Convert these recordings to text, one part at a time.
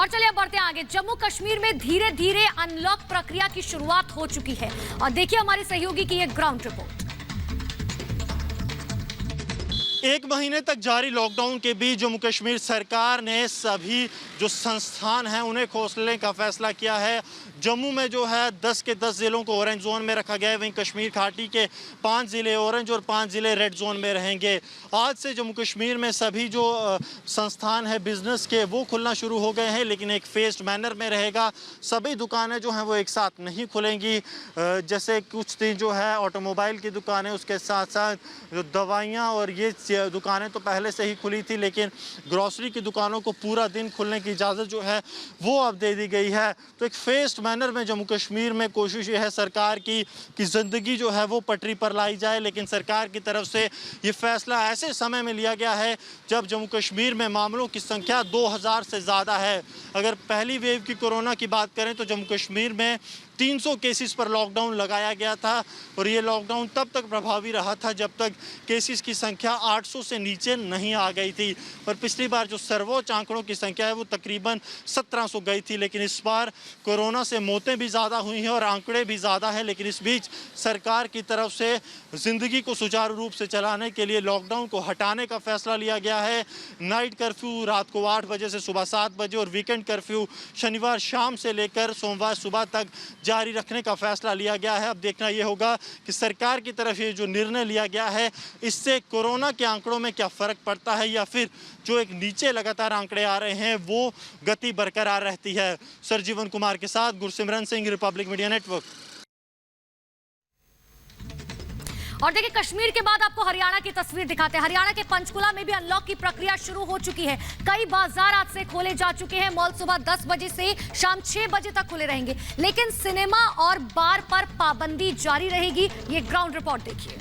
और चलिए अब बढ़ते हैं आगे। जम्मू कश्मीर में धीरे धीरे अनलॉक प्रक्रिया की शुरुआत हो चुकी है और देखिए हमारे सहयोगी की एक ग्राउंड रिपोर्ट। एक महीने तक जारी लॉकडाउन के बीच जम्मू कश्मीर सरकार ने सभी जो संस्थान हैं उन्हें खोलने का फैसला किया है। जम्मू में जो है 10 के 10 ज़िलों को ऑरेंज जोन में रखा गया है, वहीं कश्मीर घाटी के 5 ज़िले ऑरेंज और 5 ज़िले रेड जोन में रहेंगे। आज से जम्मू कश्मीर में सभी जो संस्थान है बिजनेस के वो खुलना शुरू हो गए हैं, लेकिन एक फेस्ड मैनर में रहेगा। सभी दुकानें जो हैं वो एक साथ नहीं खुलेंगी। जैसे कुछ दिन जो है ऑटोमोबाइल की दुकानें, उसके साथ साथ जो दवाइयाँ और ये दुकानें तो पहले से ही खुली थी, लेकिन ग्रॉसरी की दुकानों को पूरा दिन खुलने की इजाज़त जो है वो अब दे दी गई है। तो एक फेस्ड मैनर में जम्मू कश्मीर में कोशिश ये है सरकार की कि ज़िंदगी जो है वो पटरी पर लाई जाए, लेकिन सरकार की तरफ से ये फैसला ऐसे समय में लिया गया है जब जम्मू कश्मीर में मामलों की संख्या 2000 से ज़्यादा है। अगर पहली वेव की कोरोना की बात करें तो जम्मू कश्मीर में 300 केसेस पर लॉकडाउन लगाया गया था और ये लॉकडाउन तब तक प्रभावी रहा था जब तक केसेस की संख्या 800 से नीचे नहीं आ गई थी। और पिछली बार जो सर्वोच्च आंकड़ों की संख्या है वो तकरीबन 1700 गई थी, लेकिन इस बार कोरोना से मौतें भी ज़्यादा हुई हैं और आंकड़े भी ज़्यादा हैं। लेकिन इस बीच सरकार की तरफ से ज़िंदगी को सुचारू रूप से चलाने के लिए लॉकडाउन को हटाने का फैसला लिया गया है। नाइट कर्फ्यू रात को 8 बजे से सुबह 7 बजे और वीकेंड कर्फ्यू शनिवार शाम से लेकर सोमवार सुबह तक जारी रखने का फैसला लिया गया है। अब देखना यह होगा कि सरकार की तरफ ये जो निर्णय लिया गया है इससे कोरोना के आंकड़ों में क्या फ़र्क पड़ता है या फिर जो एक नीचे लगातार आंकड़े आ रहे हैं वो गति बरकरार रहती है। सरजीवन कुमार के साथ Gursimran Singh, Republic media network. और देखिए कश्मीर के बाद आपको हरियाणा की तस्वीर दिखाते हैं। हरियाणा के पंचकुला में भी अनलॉक की प्रक्रिया शुरू हो चुकी है। कई बाजार आज से खोले जा चुके हैं। मॉल सुबह 10 बजे से शाम 6 बजे तक खुले रहेंगे, लेकिन सिनेमा और बार पर पाबंदी जारी रहेगी। ये ग्राउंड रिपोर्ट देखिए।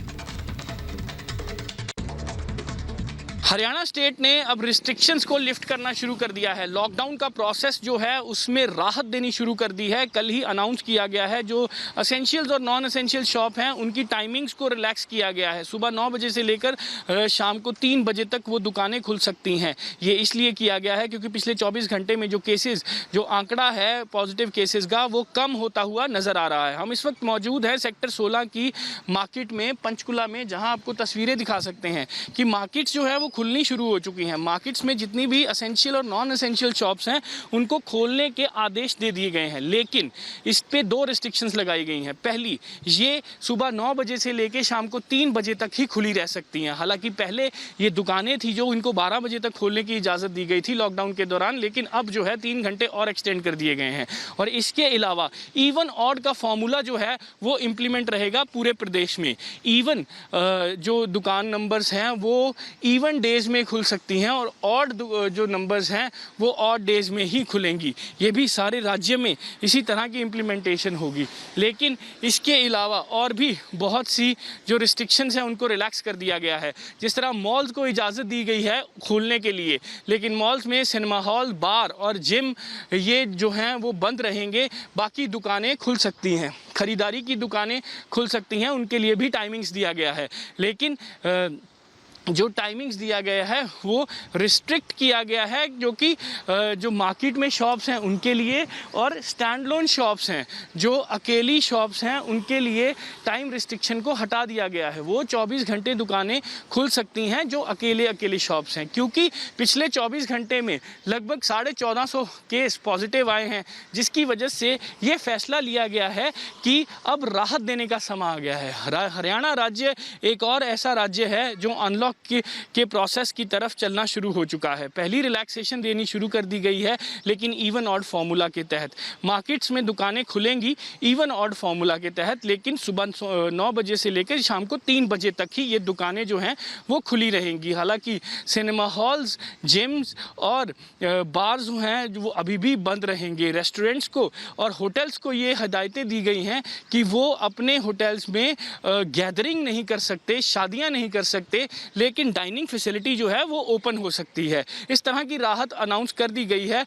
हरियाणा स्टेट ने अब रिस्ट्रिक्शंस को लिफ्ट करना शुरू कर दिया है। लॉकडाउन का प्रोसेस जो है उसमें राहत देनी शुरू कर दी है। कल ही अनाउंस किया गया है जो एसेंशियल्स और नॉन एसेंशियल शॉप हैं उनकी टाइमिंग्स को रिलैक्स किया गया है। सुबह 9 बजे से लेकर शाम को 3 बजे तक वो दुकानें खुल सकती हैं। ये इसलिए किया गया है क्योंकि पिछले 24 घंटे में जो केसेस, जो आंकड़ा है पॉजिटिव केसेस का, वो कम होता हुआ नज़र आ रहा है। हम इस वक्त मौजूद हैं सेक्टर 16 की मार्केट में, पंचकुला में, जहाँ आपको तस्वीरें दिखा सकते हैं कि मार्केट्स जो है वो खुलनी शुरू हो चुकी हैं। मार्केट्स में जितनी भी एसेंशियल और नॉन एसेंशियल शॉप्स हैं उनको खोलने के आदेश दे दिए गए हैं, लेकिन इस पे 2 रिस्ट्रिक्शंस लगाई गई हैं। पहली, ये सुबह 9 बजे से लेकर शाम को 3 बजे तक ही खुली रह सकती हैं। हालांकि पहले ये दुकानें थी जो इनको 12 बजे तक खोलने की इजाज़त दी गई थी लॉकडाउन के दौरान, लेकिन अब जो है 3 घंटे और एक्सटेंड कर दिए गए हैं। और इसके अलावा इवन ऑड का फॉर्मूला जो है वो इम्प्लीमेंट रहेगा पूरे प्रदेश में। इवन जो दुकान नंबर्स हैं वो इवन डेज में खुल सकती हैं और ऑड जो नंबर्स हैं वो ऑड डेज में ही खुलेंगी। ये भी सारे राज्य में इसी तरह की इम्प्लीमेंटेशन होगी। लेकिन इसके अलावा और भी बहुत सी जो रिस्ट्रिक्शंस हैं उनको रिलैक्स कर दिया गया है। जिस तरह मॉल्स को इजाज़त दी गई है खोलने के लिए, लेकिन मॉल्स में सिनेमा हॉल, बार और जिम ये जो हैं वो बंद रहेंगे। बाकी दुकानें खुल सकती हैं, खरीदारी की दुकानें खुल सकती हैं, उनके लिए भी टाइमिंग्स दिया गया है। लेकिन जो टाइमिंग्स दिया गया है वो रिस्ट्रिक्ट किया गया है, जो कि जो मार्केट में शॉप्स हैं उनके लिए और स्टैंड लोन शॉप्स हैं, जो अकेली शॉप्स हैं, उनके लिए टाइम रिस्ट्रिक्शन को हटा दिया गया है। वो 24 घंटे दुकानें खुल सकती हैं जो अकेले शॉप्स हैं, क्योंकि पिछले 24 घंटे में लगभग 1450 केस पॉजिटिव आए हैं, जिसकी वजह से ये फैसला लिया गया है कि अब राहत देने का समय आ गया है। हरियाणा राज्य एक और ऐसा राज्य है जो अनलॉक के प्रोसेस की तरफ चलना शुरू हो चुका है। पहली रिलैक्सेशन देनी शुरू कर दी गई है, लेकिन इवन ऑड फार्मूला के तहत मार्केट्स में दुकानें खुलेंगी इवन ऑड फार्मूला के तहत, लेकिन सुबह 9 बजे से लेकर शाम को 3 बजे तक ही ये दुकानें जो हैं वो खुली रहेंगी। हालांकि सिनेमा हॉल्स, जिम्स और बार्स जो हैं वो अभी भी बंद रहेंगे। रेस्टोरेंट्स को और होटल्स को ये हिदायतें दी गई हैं कि वो अपने होटल्स में गैदरिंग नहीं कर सकते, शादियाँ नहीं कर सकते, लेकिन डाइनिंग फैसिलिटी जो है वो ओपन हो सकती है। इस तरह की राहत अनाउंस कर दी गई है।